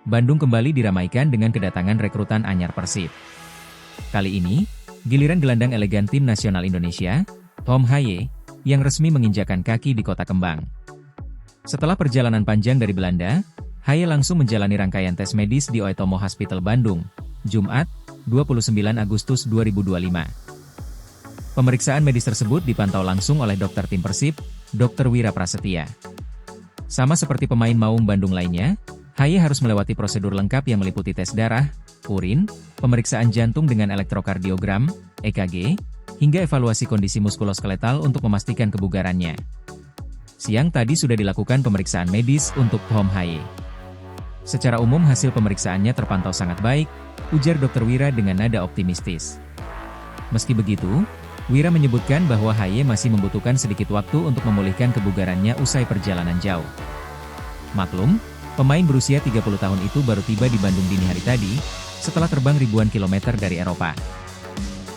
Bandung kembali diramaikan dengan kedatangan rekrutan anyar Persib. Kali ini, giliran gelandang elegan tim nasional Indonesia, Tom Haye, yang resmi menginjakan kaki di Kota Kembang. Setelah perjalanan panjang dari Belanda, Haye langsung menjalani rangkaian tes medis di Oetomo Hospital Bandung, Jumat, 29 Agustus 2025. Pemeriksaan medis tersebut dipantau langsung oleh dokter tim Persib, Dr. Wira Prasetya. Sama seperti pemain maung Bandung lainnya, Haye harus melewati prosedur lengkap yang meliputi tes darah, urin, pemeriksaan jantung dengan elektrokardiogram, EKG, hingga evaluasi kondisi muskuloskeletal untuk memastikan kebugarannya. Siang tadi sudah dilakukan pemeriksaan medis untuk Tom Haye. Secara umum hasil pemeriksaannya terpantau sangat baik, ujar Dr. Wira dengan nada optimistis. Meski begitu, Wira menyebutkan bahwa Haye masih membutuhkan sedikit waktu untuk memulihkan kebugarannya usai perjalanan jauh. Maklum, pemain berusia 30 tahun itu baru tiba di Bandung dini hari tadi, setelah terbang ribuan kilometer dari Eropa.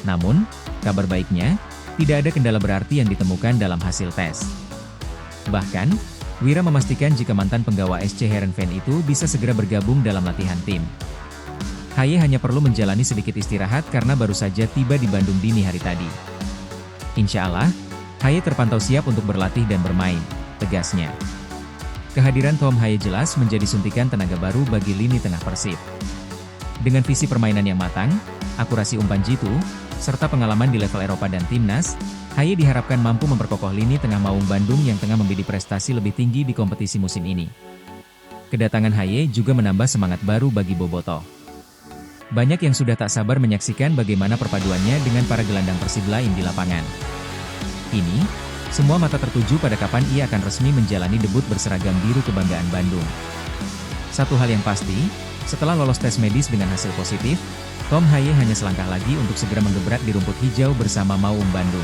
Namun, kabar baiknya, tidak ada kendala berarti yang ditemukan dalam hasil tes. Bahkan, Wira memastikan jika mantan penggawa SC Heerenveen itu bisa segera bergabung dalam latihan tim. Haye hanya perlu menjalani sedikit istirahat karena baru saja tiba di Bandung dini hari tadi. Insya Allah, Haye terpantau siap untuk berlatih dan bermain, tegasnya. Kehadiran Tom Haye jelas menjadi suntikan tenaga baru bagi lini tengah Persib. Dengan visi permainan yang matang, akurasi umpan jitu, serta pengalaman di level Eropa dan Timnas, Haye diharapkan mampu memperkokoh lini tengah maung Bandung yang tengah membidik prestasi lebih tinggi di kompetisi musim ini. Kedatangan Haye juga menambah semangat baru bagi Bobotoh. Banyak yang sudah tak sabar menyaksikan bagaimana perpaduannya dengan para gelandang Persib lain di lapangan. Ini, semua mata tertuju pada kapan ia akan resmi menjalani debut berseragam biru kebanggaan Bandung. Satu hal yang pasti, setelah lolos tes medis dengan hasil positif, Tom Haye hanya selangkah lagi untuk segera menggebrak di rumput hijau bersama Maung Bandung.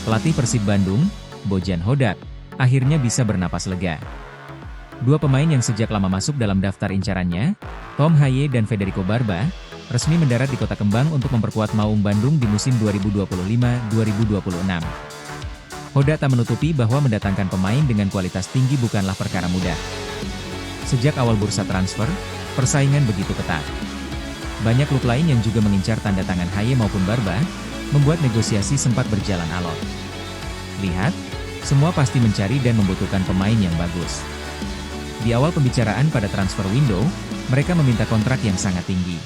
Pelatih Persib Bandung, Bojan Hodak, akhirnya bisa bernapas lega. Dua pemain yang sejak lama masuk dalam daftar incarannya, Tom Haye dan Federico Barba, resmi mendarat di Kota Kembang untuk memperkuat Maung Bandung di musim 2025-2026. Hodak tak menutupi bahwa mendatangkan pemain dengan kualitas tinggi bukanlah perkara mudah. Sejak awal bursa transfer, persaingan begitu ketat. Banyak klub lain yang juga mengincar tanda tangan Haye maupun Barba, membuat negosiasi sempat berjalan alot. Lihat, semua pasti mencari dan membutuhkan pemain yang bagus. Di awal pembicaraan pada transfer window, mereka meminta kontrak yang sangat tinggi.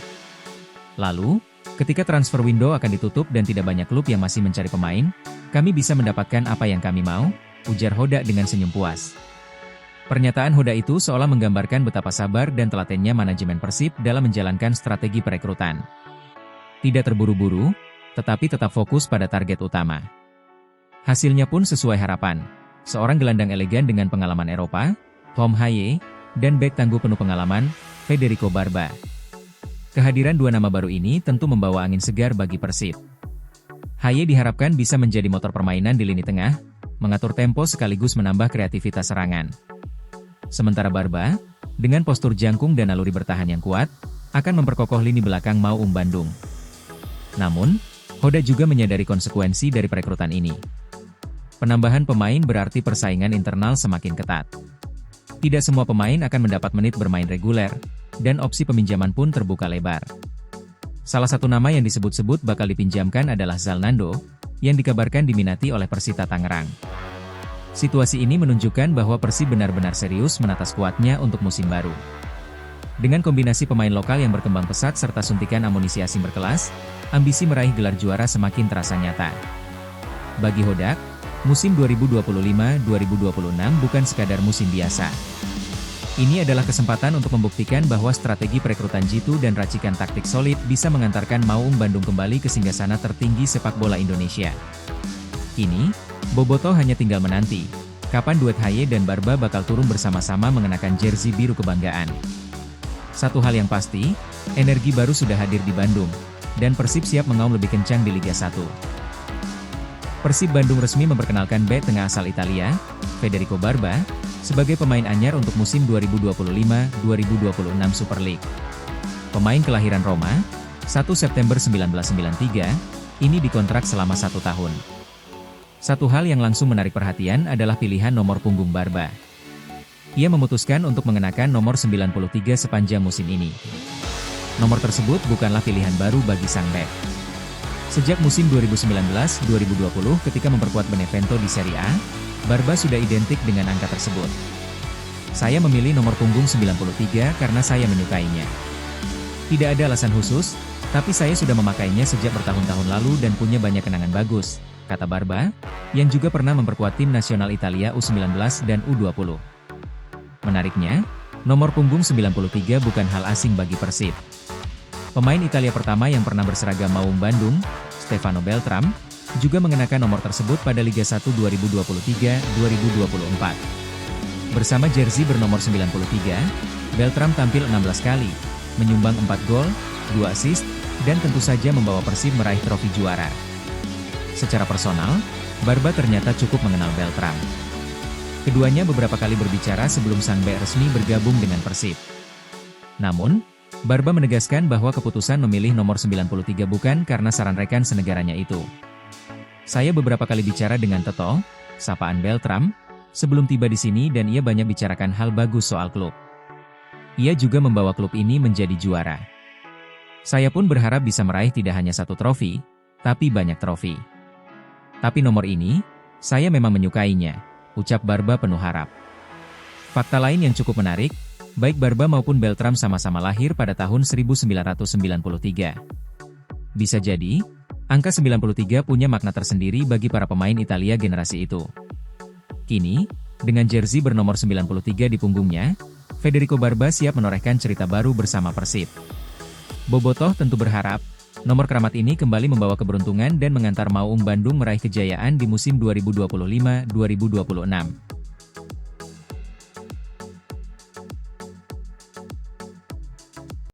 Lalu, ketika transfer window akan ditutup dan tidak banyak klub yang masih mencari pemain, kami bisa mendapatkan apa yang kami mau, ujar Hodak dengan senyum puas. Pernyataan Hodak itu seolah menggambarkan betapa sabar dan telatennya manajemen Persib dalam menjalankan strategi perekrutan. Tidak terburu-buru, tetapi tetap fokus pada target utama. Hasilnya pun sesuai harapan. Seorang gelandang elegan dengan pengalaman Eropa, Tom Haye, dan bek tangguh penuh pengalaman, Federico Barba. Kehadiran dua nama baru ini tentu membawa angin segar bagi Persib. Haye diharapkan bisa menjadi motor permainan di lini tengah, mengatur tempo sekaligus menambah kreativitas serangan. Sementara Barba, dengan postur jangkung dan naluri bertahan yang kuat, akan memperkokoh lini belakang Maung Bandung. Namun, Hodak juga menyadari konsekuensi dari perekrutan ini. Penambahan pemain berarti persaingan internal semakin ketat. Tidak semua pemain akan mendapat menit bermain reguler, dan opsi peminjaman pun terbuka lebar. Salah satu nama yang disebut-sebut bakal dipinjamkan adalah Zalnando, yang dikabarkan diminati oleh Persita Tangerang. Situasi ini menunjukkan bahwa Persib benar-benar serius menata skuadnya untuk musim baru. Dengan kombinasi pemain lokal yang berkembang pesat serta suntikan amunisi asing berkelas, ambisi meraih gelar juara semakin terasa nyata. Bagi Hodak, musim 2025-2026 bukan sekadar musim biasa. Ini adalah kesempatan untuk membuktikan bahwa strategi perekrutan jitu dan racikan taktik solid bisa mengantarkan Maung Bandung kembali ke singgasana tertinggi sepak bola Indonesia. Kini, Bobotoh hanya tinggal menanti, kapan duet Haye dan Barba bakal turun bersama-sama mengenakan jersey biru kebanggaan. Satu hal yang pasti, energi baru sudah hadir di Bandung, dan Persib siap mengaum lebih kencang di Liga 1. Persib Bandung resmi memperkenalkan bek tengah asal Italia, Federico Barba, sebagai pemain anyar untuk musim 2025-2026 Super League. Pemain kelahiran Roma, 1 September 1993, ini dikontrak selama 1 tahun. Satu hal yang langsung menarik perhatian adalah pilihan nomor punggung Barba. Ia memutuskan untuk mengenakan nomor 93 sepanjang musim ini. Nomor tersebut bukanlah pilihan baru bagi sang bek. Sejak musim 2019-2020 ketika memperkuat Benevento di Serie A, Barba sudah identik dengan angka tersebut. Saya memilih nomor punggung 93 karena saya menyukainya. Tidak ada alasan khusus, tapi saya sudah memakainya sejak bertahun-tahun lalu dan punya banyak kenangan bagus, kata Barba, yang juga pernah memperkuat tim nasional Italia U19 dan U20. Menariknya, nomor punggung 93 bukan hal asing bagi Persib. Pemain Italia pertama yang pernah berseragam Maung Bandung, Stefano Beltram, juga mengenakan nomor tersebut pada Liga 1 2023-2024. Bersama jersey bernomor 93, Beltram tampil 16 kali, menyumbang 4 gol, 2 assist, dan tentu saja membawa Persib meraih trofi juara. Secara personal, Barba ternyata cukup mengenal Beltram. Keduanya beberapa kali berbicara sebelum sang bek resmi bergabung dengan Persib. Namun, Barba menegaskan bahwa keputusan memilih nomor 93 bukan karena saran rekan senegaranya itu. Saya beberapa kali bicara dengan Teto, sapaan Beltram, sebelum tiba di sini dan ia banyak bicarakan hal bagus soal klub. Ia juga membawa klub ini menjadi juara. Saya pun berharap bisa meraih tidak hanya satu trofi, tapi banyak trofi. Tapi nomor ini, saya memang menyukainya, ucap Barba penuh harap. Fakta lain yang cukup menarik, baik Barba maupun Beltram sama-sama lahir pada tahun 1993. Bisa jadi, angka 93 punya makna tersendiri bagi para pemain Italia generasi itu. Kini, dengan jersey bernomor 93 di punggungnya, Federico Barba siap menorehkan cerita baru bersama Persib. Bobotoh tentu berharap, nomor keramat ini kembali membawa keberuntungan dan mengantar Maung Bandung meraih kejayaan di musim 2025-2026.